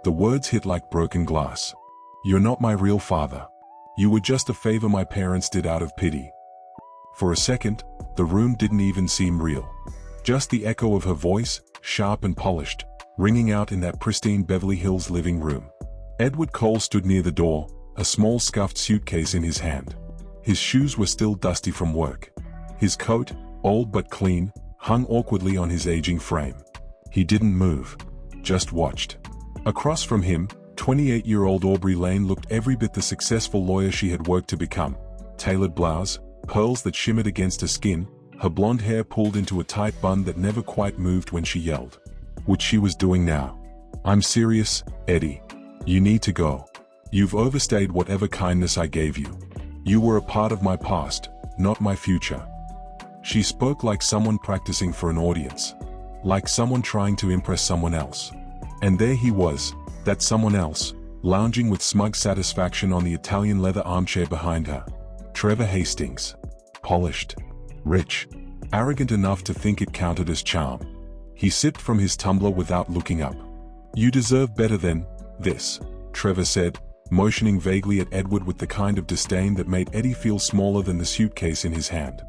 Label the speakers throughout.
Speaker 1: The words hit like broken glass. You're not my real father. You were just a favor my parents did out of pity. For a second, the room didn't even seem real. Just the echo of her voice, sharp and polished, ringing out in that pristine Beverly Hills living room. Edward Cole stood near the door, a small scuffed suitcase in his hand. His shoes were still dusty from work. His coat, old but clean, hung awkwardly on his aging frame. He didn't move, just watched. Across from him, 28-year-old Aubrey Lane looked every bit the successful lawyer she had worked to become. Tailored blouse, pearls that shimmered against her skin, her blonde hair pulled into a tight bun that never quite moved when she yelled. Which she was doing now. I'm serious, Eddie. You need to go. You've overstayed whatever kindness I gave you. You were a part of my past, not my future. She spoke like someone practicing for an audience. Like someone trying to impress someone else. And there he was, that someone else, lounging with smug satisfaction on the Italian leather armchair behind her. Trevor Hastings. Polished. Rich. Arrogant enough to think it counted as charm. He sipped from his tumbler without looking up. You deserve better than this, Trevor said, motioning vaguely at Edward with the kind of disdain that made Eddie feel smaller than the suitcase in his hand.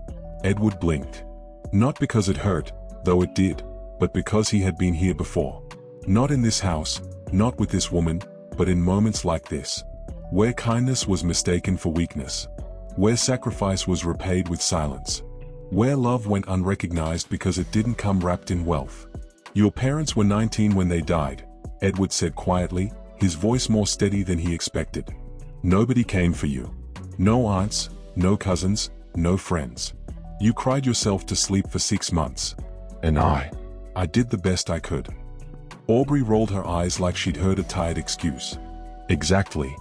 Speaker 1: Edward blinked. Not because it hurt, though it did, but because he had been here before. Not in this house, not with this woman, but in moments like this. Where kindness was mistaken for weakness. Where sacrifice was repaid with silence. Where love went unrecognized because it didn't come wrapped in wealth. Your parents were 19 when they died, Edward said quietly, his voice more steady than he expected. Nobody came for you. No aunts, no cousins, no friends. You cried yourself to sleep for 6 months. And I did the best I could. Aubrey rolled her eyes like she'd heard a tired excuse. Exactly.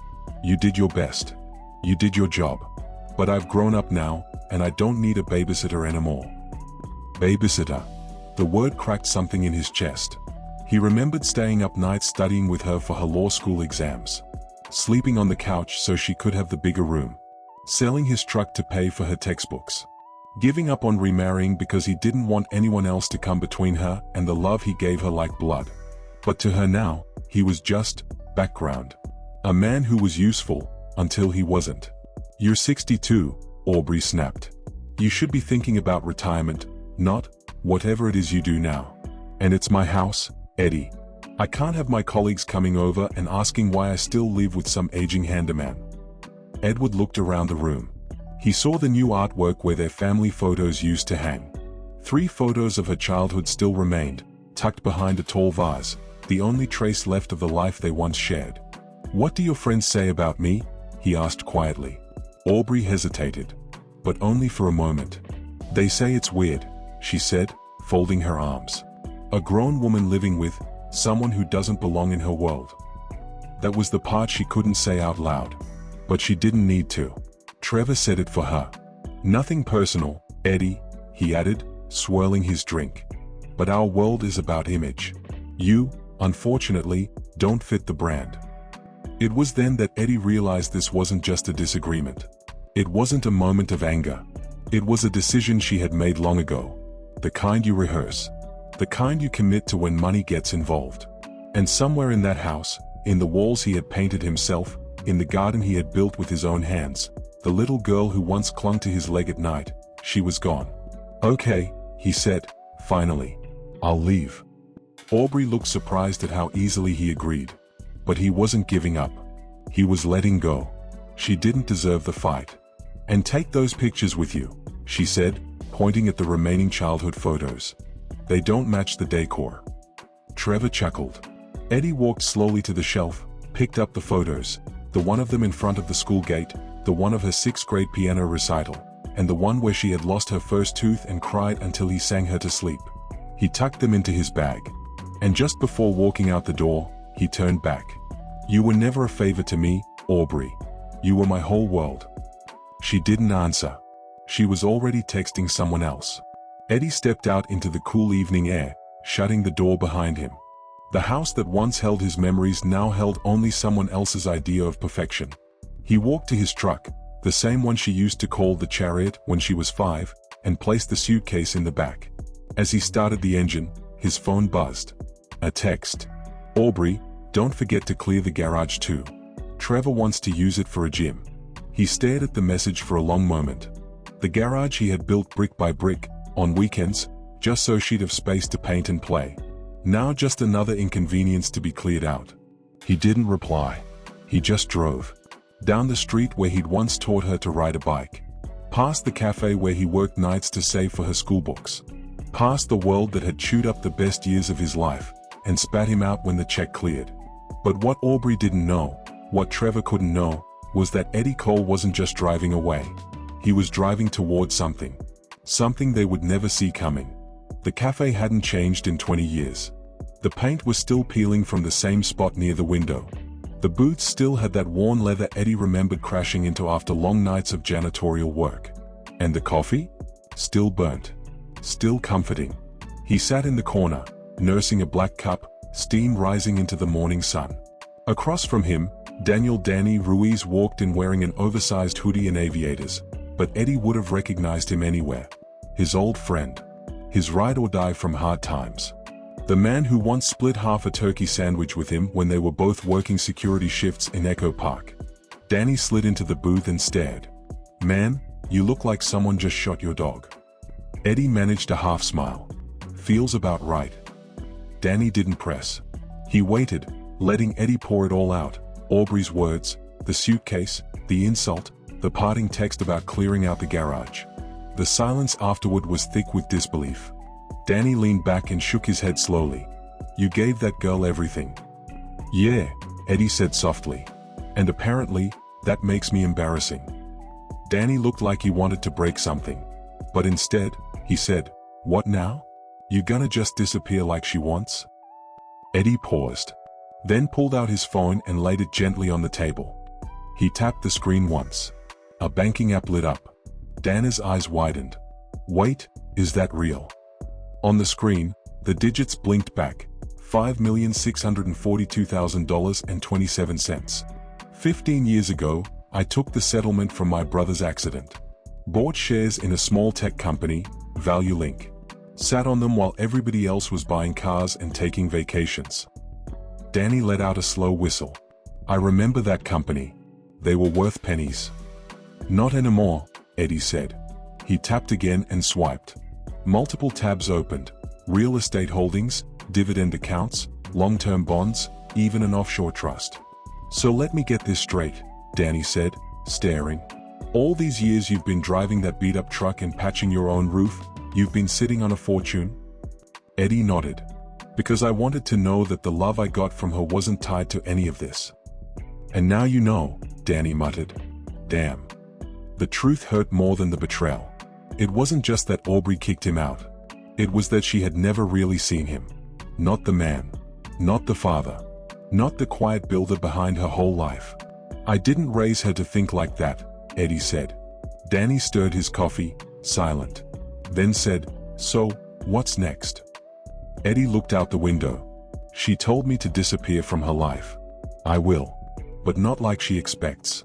Speaker 1: You did your best. You did your job. But I've grown up now, and I don't need a babysitter anymore. Babysitter. The word cracked something in his chest. He remembered staying up nights studying with her for her law school exams. Sleeping on the couch so she could have the bigger room. Selling his truck to pay for her textbooks. Giving up on remarrying because he didn't want anyone else to come between her and the love he gave her like blood. But to her now, he was just background. A man who was useful, until he wasn't. You're 62, Aubrey snapped. You should be thinking about retirement, not whatever it is you do now. And it's my house, Eddie. I can't have my colleagues coming over and asking why I still live with some aging handyman. Edward looked around the room. He saw the new artwork where their family photos used to hang. 3 photos of her childhood still remained, tucked behind a tall vase, the only trace left of the life they once shared. What do your friends say about me? He asked quietly. Aubrey hesitated. But only for a moment. They say it's weird, she said, folding her arms. A grown woman living with someone who doesn't belong in her world. That was the part she couldn't say out loud. But she didn't need to. Trevor said it for her. Nothing personal, Eddie, he added, swirling his drink. But our world is about image. You, unfortunately, don't fit the brand. It was then that Eddie realized this wasn't just a disagreement. It wasn't a moment of anger. It was a decision she had made long ago. The kind you rehearse. The kind you commit to when money gets involved. And somewhere in that house, in the walls he had painted himself, in the garden he had built with his own hands, the little girl who once clung to his leg at night, she was gone. Okay, he said, finally. I'll leave. Aubrey looked surprised at how easily he agreed. But he wasn't giving up. He was letting go. She didn't deserve the fight. And take those pictures with you, she said, pointing at the remaining childhood photos. They don't match the decor. Trevor chuckled. Eddie walked slowly to the shelf, picked up the photos, the one of them in front of the school gate, the one of her 6th grade piano recital, and the one where she had lost her first tooth and cried until he sang her to sleep. He tucked them into his bag. And just before walking out the door, he turned back. You were never a favor to me, Aubrey. You were my whole world. She didn't answer. She was already texting someone else. Eddie stepped out into the cool evening air, shutting the door behind him. The house that once held his memories now held only someone else's idea of perfection. He walked to his truck, the same one she used to call the Chariot when she was 5, and placed the suitcase in the back. As he started the engine, his phone buzzed. A text. Aubrey, Don't forget to clear the garage too. Trevor wants to use it for a gym. He stared at the message for a long moment. The garage he had built brick by brick, on weekends, just so she'd have space to paint and play. Now just another inconvenience to be cleared out. He didn't reply. He just drove. Down the street where he'd once taught her to ride a bike. Past the cafe where he worked nights to save for her school books. Past the world that had chewed up the best years of his life, and spat him out when the check cleared. But what Aubrey didn't know, what Trevor couldn't know, was that Eddie Cole wasn't just driving away. He was driving towards something. Something they would never see coming. The cafe hadn't changed in 20 years. The paint was still peeling from the same spot near the window. The booth still had that worn leather Eddie remembered crashing into after long nights of janitorial work. And the coffee? Still burnt. Still comforting. He sat in the corner, nursing a black cup, steam rising into the morning sun. Across from him, Daniel Danny Ruiz walked in wearing an oversized hoodie and aviators, but Eddie would have recognized him anywhere. His old friend. His ride or die from hard times. The man who once split half a turkey sandwich with him when they were both working security shifts in Echo Park. Danny slid into the booth and stared. "Man, you look like someone just shot your dog." Eddie managed a half smile. "Feels about right." Danny didn't press. He waited, letting Eddie pour it all out. Aubrey's words, the suitcase, the insult, the parting text about clearing out the garage. The silence afterward was thick with disbelief. Danny leaned back and shook his head slowly. "You gave that girl everything." "Yeah," Eddie said softly. "And apparently, that makes me embarrassing." Danny looked like he wanted to break something. But instead, he said, "What now? You gonna just disappear like she wants?" Eddie paused. Then pulled out his phone and laid it gently on the table. He tapped the screen once. A banking app lit up. Dana's eyes widened. "Wait, is that real?" On the screen, the digits blinked back. $5,642,027. 15 years ago, I took the settlement from my brother's accident. Bought shares in a small tech company, Value Link. Sat on them while everybody else was buying cars and taking vacations. Danny let out a slow whistle. "I remember that company. They were worth pennies." "Not anymore," Eddie said. He tapped again and swiped. Multiple tabs opened. Real estate holdings, dividend accounts, long-term bonds, even an offshore trust. "So let me get this straight," Danny said, staring. "All these years you've been driving that beat-up truck and patching your own roof, you've been sitting on a fortune?" Eddie nodded. "Because I wanted to know that the love I got from her wasn't tied to any of this." "And now you know," Danny muttered. "Damn." The truth hurt more than the betrayal. It wasn't just that Aubrey kicked him out. It was that she had never really seen him. Not the man. Not the father. Not the quiet builder behind her whole life. "I didn't raise her to think like that," Eddie said. Danny stirred his coffee, silent. Then said, "So, what's next?" Eddie looked out the window. "She told me to disappear from her life. I will. But not like she expects."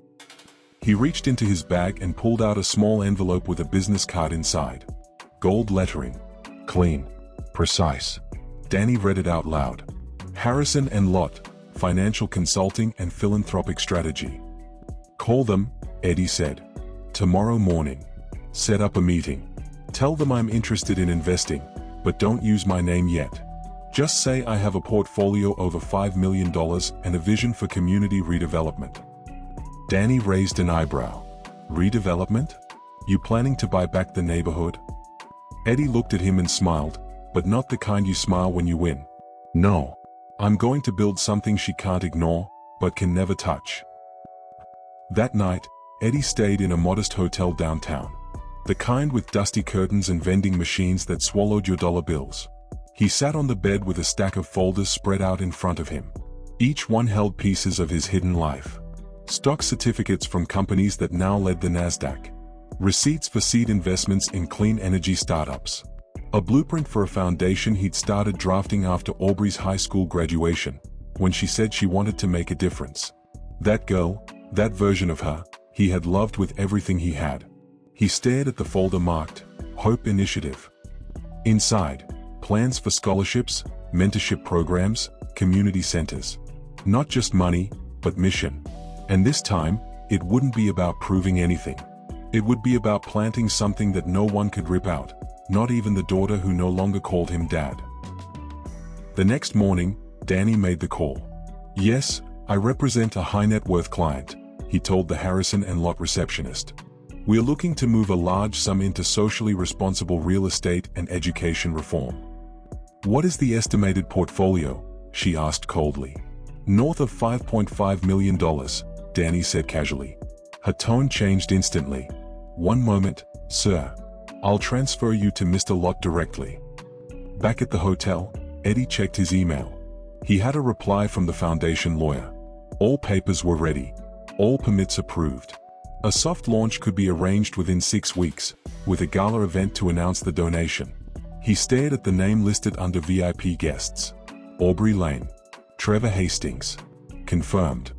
Speaker 1: He reached into his bag and pulled out a small envelope with a business card inside. Gold lettering. Clean. Precise. Danny read it out loud. "Harrison and Lott, Financial Consulting and Philanthropic Strategy. Call them," Eddie said. "Tomorrow morning. Set up a meeting. Tell them I'm interested in investing, but don't use my name yet. Just say I have a portfolio over $5 million and a vision for community redevelopment." Danny raised an eyebrow. "Redevelopment? You planning to buy back the neighborhood?" Eddie looked at him and smiled, but not the kind you smile when you win. "No. I'm going to build something she can't ignore, but can never touch." That night, Eddie stayed in a modest hotel downtown. The kind with dusty curtains and vending machines that swallowed your dollar bills. He sat on the bed with a stack of folders spread out in front of him. Each one held pieces of his hidden life. Stock certificates from companies that now led the Nasdaq. Receipts for seed investments in clean energy startups. A blueprint for a foundation he'd started drafting after Aubrey's high school graduation, when she said she wanted to make a difference. That girl, that version of her, he had loved with everything he had. He stared at the folder marked, Hope Initiative. Inside, plans for scholarships, mentorship programs, community centers. Not just money, but mission. And this time, it wouldn't be about proving anything. It would be about planting something that no one could rip out, not even the daughter who no longer called him dad. The next morning, Danny made the call. "Yes, I represent a high net worth client," he told the Harrison and Lot receptionist. "We're looking to move a large sum into socially responsible real estate and education reform." "What is the estimated portfolio?" she asked coldly. "North of $5.5 million, Danny said casually. Her tone changed instantly. "One moment, sir. I'll transfer you to Mr. Lot directly." Back at the hotel, Eddie checked his email. He had a reply from the foundation lawyer. All papers were ready. All permits approved. A soft launch could be arranged within 6 weeks, with a gala event to announce the donation. He stared at the name listed under VIP guests. Aubrey Lane. Trevor Hastings. Confirmed.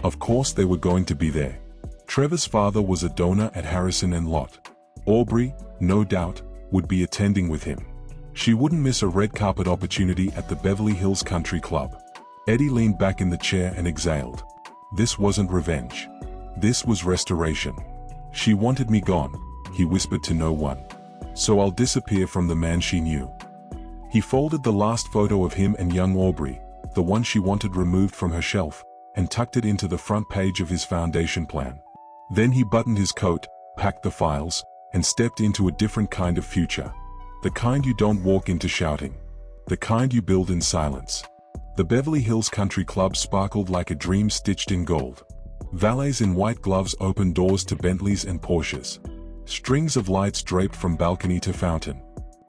Speaker 1: Of course they were going to be there. Trevor's father was a donor at Harrison and Lot. Aubrey, no doubt, would be attending with him. She wouldn't miss a red carpet opportunity at the Beverly Hills Country Club. Eddie leaned back in the chair and exhaled. This wasn't revenge. This was restoration. "She wanted me gone," he whispered to no one. "So I'll disappear from the man she knew." He folded the last photo of him and young Aubrey, the one she wanted removed from her shelf, and tucked it into the front page of his foundation plan. Then he buttoned his coat, packed the files, and stepped into a different kind of future. The kind you don't walk into shouting. The kind you build in silence. The Beverly Hills Country Club sparkled like a dream stitched in gold. Valets in white gloves opened doors to Bentleys and Porsches. Strings of lights draped from balcony to fountain.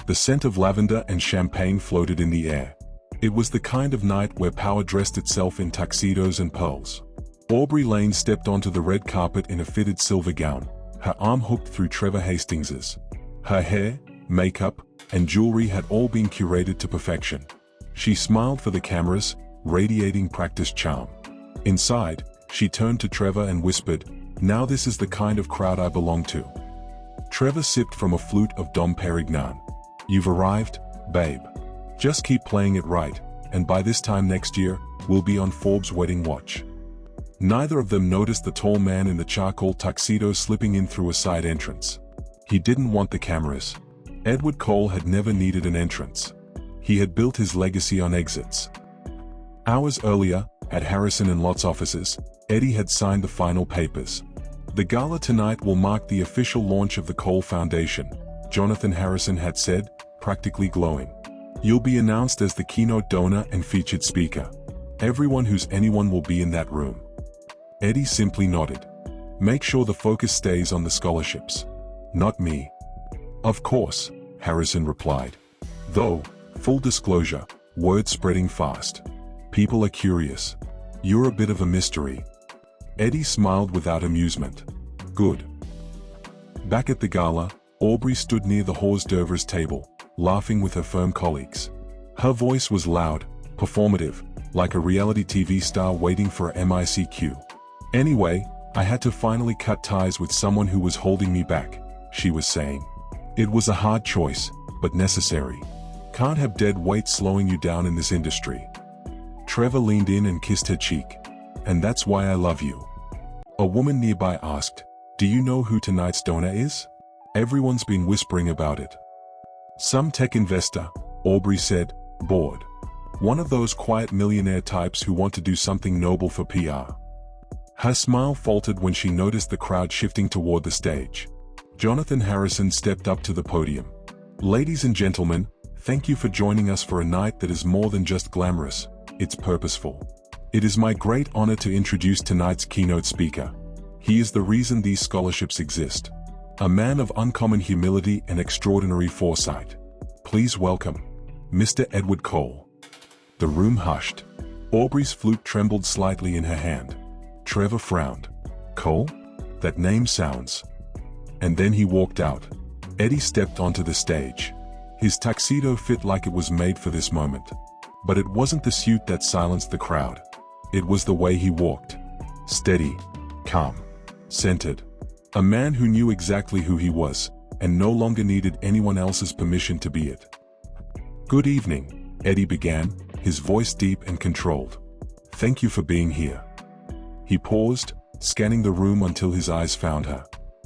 Speaker 1: The scent of lavender and champagne floated in the air. It was the kind of night where power dressed itself in tuxedos and pearls. Aubrey Lane stepped onto the red carpet in a fitted silver gown, her arm hooked through Trevor Hastings's. Her hair, makeup, and jewelry had all been curated to perfection. She smiled for the cameras, radiating practiced charm. Inside, she turned to Trevor and whispered, "Now this is the kind of crowd I belong to." Trevor sipped from a flute of Dom Perignon. "You've arrived, babe. Just keep playing it right, and by this time next year, we'll be on Forbes' wedding watch." Neither of them noticed the tall man in the charcoal tuxedo slipping in through a side entrance. He didn't want the cameras. Edward Cole had never needed an entrance. He had built his legacy on exits. Hours earlier, at Harrison and Lot's offices, Eddie had signed the final papers. "The gala tonight will mark the official launch of the Cole Foundation," Jonathan Harrison had said, practically glowing. "You'll be announced as the keynote donor and featured speaker. Everyone who's anyone will be in that room." Eddie simply nodded. "Make sure the focus stays on the scholarships. Not me." "Of course," Harrison replied. "Though, full disclosure, word's spreading fast. People are curious. You're a bit of a mystery." Eddie smiled without amusement. "Good." Back at the gala, Aubrey stood near the hors d'oeuvres table, laughing with her firm colleagues. Her voice was loud, performative, like a reality TV star waiting for a MICQ. "Anyway, I had to finally cut ties with someone who was holding me back," she was saying. "It was a hard choice, but necessary. Can't have dead weight slowing you down in this industry." Trevor leaned in and kissed her cheek. "And that's why I love you." A woman nearby asked, "Do you know who tonight's donor is?" "Everyone's been whispering about it." "Some tech investor," Aubrey said, bored. "One of those quiet millionaire types who want to do something noble for PR." Her smile faltered when she noticed the crowd shifting toward the stage. Jonathan Harrison stepped up to the podium. "Ladies and gentlemen, thank you for joining us for a night that is more than just glamorous, it's purposeful. It is my great honor to introduce tonight's keynote speaker. He is the reason these scholarships exist. A man of uncommon humility and extraordinary foresight. Please welcome, Mr. Edward Cole." The room hushed. Aubrey's flute trembled slightly in her hand. Trevor frowned. "Cole? That name sounds..." And then he walked out. Eddie stepped onto the stage. His tuxedo fit like it was made for this moment. But it wasn't the suit that silenced the crowd. It was the way he walked. Steady, calm, centered. A man who knew exactly who he was, and no longer needed anyone else's permission to be it. "Good evening," Eddie began, his voice deep and controlled. Thank you for being here. He paused, scanning the room until his eyes found her.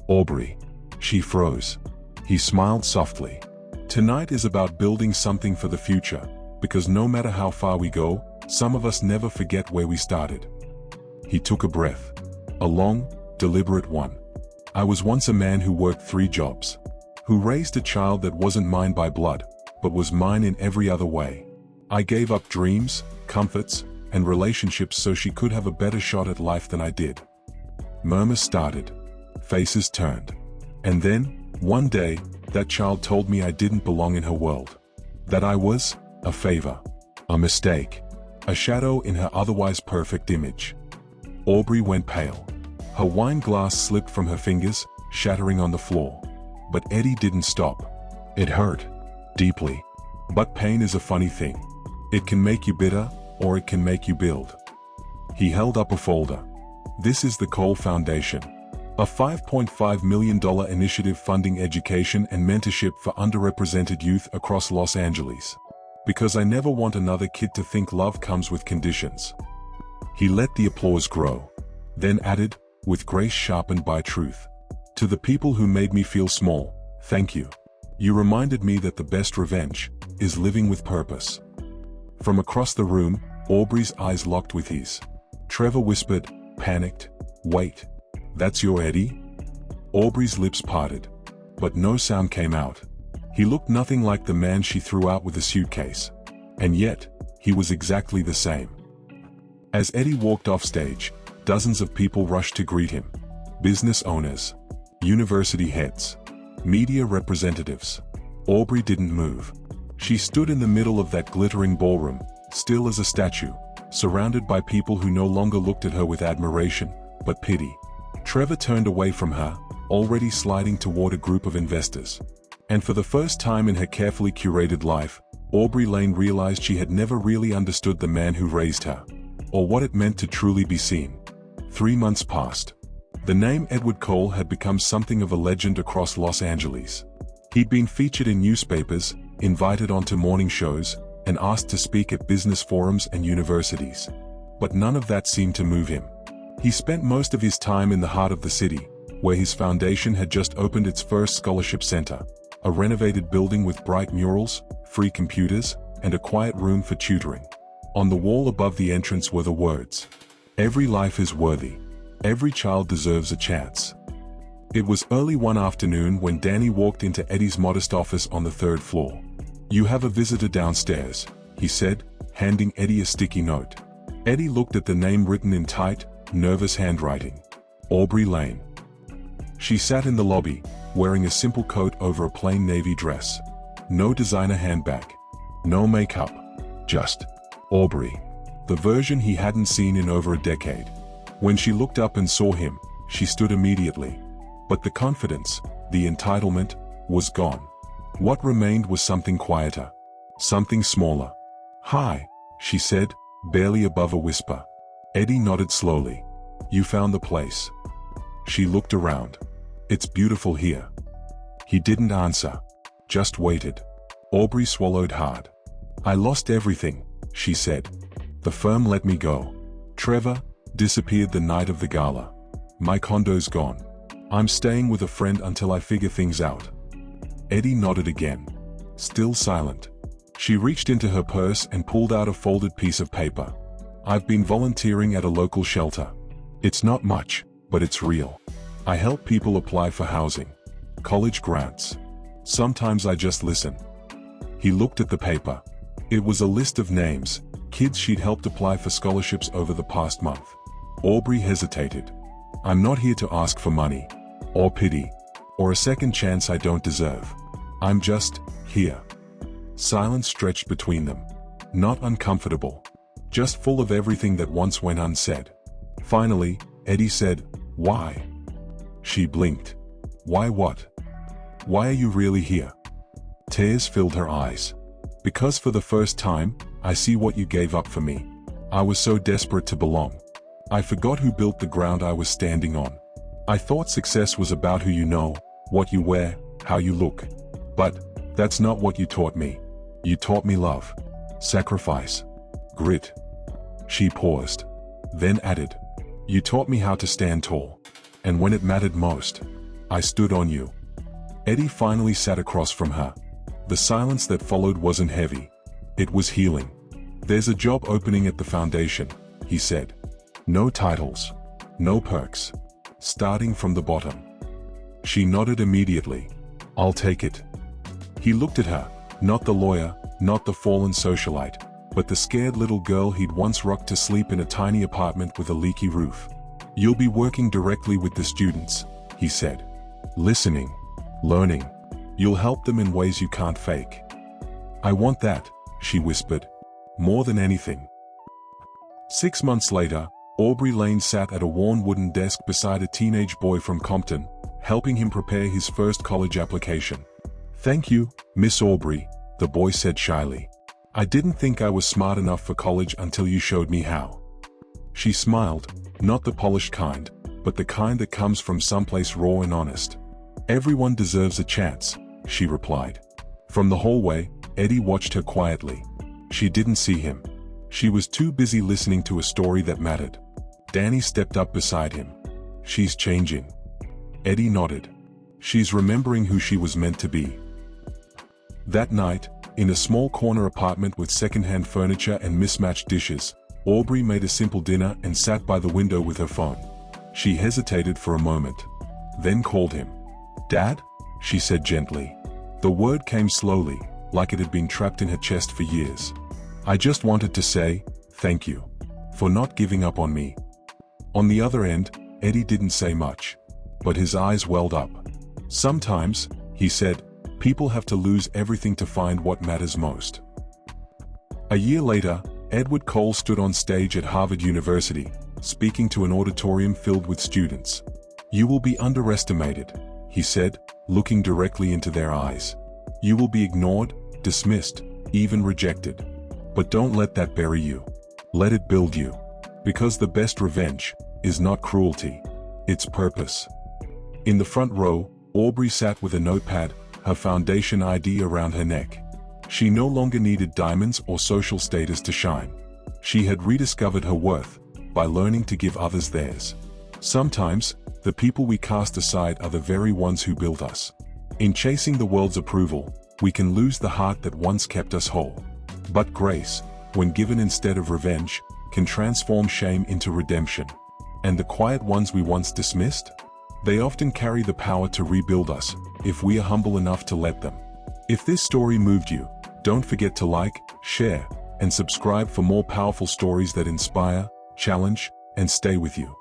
Speaker 1: Aubrey. She froze. He smiled softly. Tonight is about building something for the future, because no matter how far we go, some of us never forget where we started. He took a breath. A long, deliberate one. I was once a man who worked 3 jobs. Who raised a child that wasn't mine by blood, but was mine in every other way. I gave up dreams, comforts, and relationships so she could have a better shot at life than I did. Murmurs started. Faces turned. And then, one day, that child told me I didn't belong in her world. That I was a favor. A mistake. A shadow in her otherwise perfect image. Aubrey went pale. Her wine glass slipped from her fingers, shattering on the floor. But Eddie didn't stop. It hurt. Deeply. But pain is a funny thing. It can make you bitter, or it can make you build. He held up a folder. This is the Cole Foundation. A $5.5 million initiative funding education and mentorship for underrepresented youth across Los Angeles. Because I never want another kid to think love comes with conditions. He let the applause grow. Then added, with grace sharpened by truth. To the people who made me feel small, thank you. You reminded me that the best revenge is living with purpose. From across the room, Aubrey's eyes locked with his. Trevor whispered, panicked, wait. That's your Eddie? Aubrey's lips parted. But no sound came out. He looked nothing like the man she threw out with a suitcase. And yet, he was exactly the same. As Eddie walked off stage, dozens of people rushed to greet him. Business owners. University heads. Media representatives. Aubrey didn't move. She stood in the middle of that glittering ballroom, still as a statue, surrounded by people who no longer looked at her with admiration, but pity. Trevor turned away from her, already sliding toward a group of investors. And for the first time in her carefully curated life, Aubrey Lane realized she had never really understood the man who raised her, or what it meant to truly be seen. 3 months passed. The name Edward Cole had become something of a legend across Los Angeles. He'd been featured in newspapers, invited onto morning shows, and asked to speak at business forums and universities. But none of that seemed to move him. He spent most of his time in the heart of the city, where his foundation had just opened its first scholarship center, a renovated building with bright murals, free computers, and a quiet room for tutoring. On the wall above the entrance were the words, "Every life is worthy. Every child deserves a chance." It was early one afternoon when Danny walked into Eddie's modest office on the 3rd floor. "You have a visitor downstairs," he said, handing Eddie a sticky note. Eddie looked at the name written in tight, nervous handwriting. Aubrey Lane. She sat in the lobby, wearing a simple coat over a plain navy dress. No designer handbag. No makeup. Just Aubrey. The version he hadn't seen in over a decade. When she looked up and saw him, she stood immediately. But the confidence, the entitlement, was gone. What remained was something quieter. Something smaller. "Hi," she said, barely above a whisper. Eddie nodded slowly. "You found the place." She looked around. "It's beautiful here." He didn't answer. Just waited. Aubrey swallowed hard. "I lost everything," she said. "The firm let me go. Trevor disappeared the night of the gala. My condo's gone. I'm staying with a friend until I figure things out." Eddie nodded again. Still silent. She reached into her purse and pulled out a folded piece of paper. "I've been volunteering at a local shelter. It's not much, but it's real. I help people apply for housing. College grants. Sometimes I just listen." He looked at the paper. It was a list of names, kids she'd helped apply for scholarships over the past month. Aubrey hesitated. "I'm not here to ask for money, or pity, or a second chance I don't deserve. I'm just here." Silence stretched between them. Not uncomfortable. Just full of everything that once went unsaid. Finally, Eddie said, "Why?" She blinked. "Why what? Why are you really here?" Tears filled her eyes. "Because for the first time, I see what you gave up for me. I was so desperate to belong. I forgot who built the ground I was standing on. I thought success was about who you know, what you wear, how you look. But that's not what you taught me. You taught me love, sacrifice, grit. She paused. Then added, "You taught me how to stand tall. And when it mattered most, I stood on you." Eddie finally sat across from her. The silence that followed wasn't heavy. It was healing. "There's a job opening at the foundation," he said. "No titles. No perks. Starting from the bottom." She nodded immediately. "I'll take it." He looked at her, not the lawyer, not the fallen socialite, but the scared little girl he'd once rocked to sleep in a tiny apartment with a leaky roof. "You'll be working directly with the students," he said. "Listening. Learning. You'll help them in ways you can't fake." "I want that," she whispered. "More than anything." 6 months later, Aubrey Lane sat at a worn wooden desk beside a teenage boy from Compton, helping him prepare his first college application. "Thank you, Miss Aubrey," the boy said shyly. "I didn't think I was smart enough for college until you showed me how." She smiled, not the polished kind, but the kind that comes from someplace raw and honest. "Everyone deserves a chance," she replied. From the hallway, Eddie watched her quietly. She didn't see him. She was too busy listening to a story that mattered. Danny stepped up beside him. "She's changing." Eddie nodded. "She's remembering who she was meant to be." That night, in a small corner apartment with secondhand furniture and mismatched dishes, Aubrey made a simple dinner and sat by the window with her phone. She hesitated for a moment, then called him. "Dad?" she said gently. The word came slowly, like it had been trapped in her chest for years. "I just wanted to say, thank you. For not giving up on me." On the other end, Eddie didn't say much. But his eyes welled up. "Sometimes," he said, "people have to lose everything to find what matters most." A year later, Edward Cole stood on stage at Harvard University, speaking to an auditorium filled with students. "You will be underestimated," he said, looking directly into their eyes. "You will be ignored, dismissed, even rejected. But don't let that bury you. Let it build you. Because the best revenge is not cruelty. It's purpose." In the front row, Aubrey sat with a notepad, her foundation ID around her neck. She no longer needed diamonds or social status to shine. She had rediscovered her worth by learning to give others theirs. Sometimes, the people we cast aside are the very ones who build us. In chasing the world's approval, we can lose the heart that once kept us whole. But grace, when given instead of revenge, can transform shame into redemption. And the quiet ones we once dismissed? They often carry the power to rebuild us, if we are humble enough to let them. If this story moved you, don't forget to like, share, and subscribe for more powerful stories that inspire, challenge, and stay with you.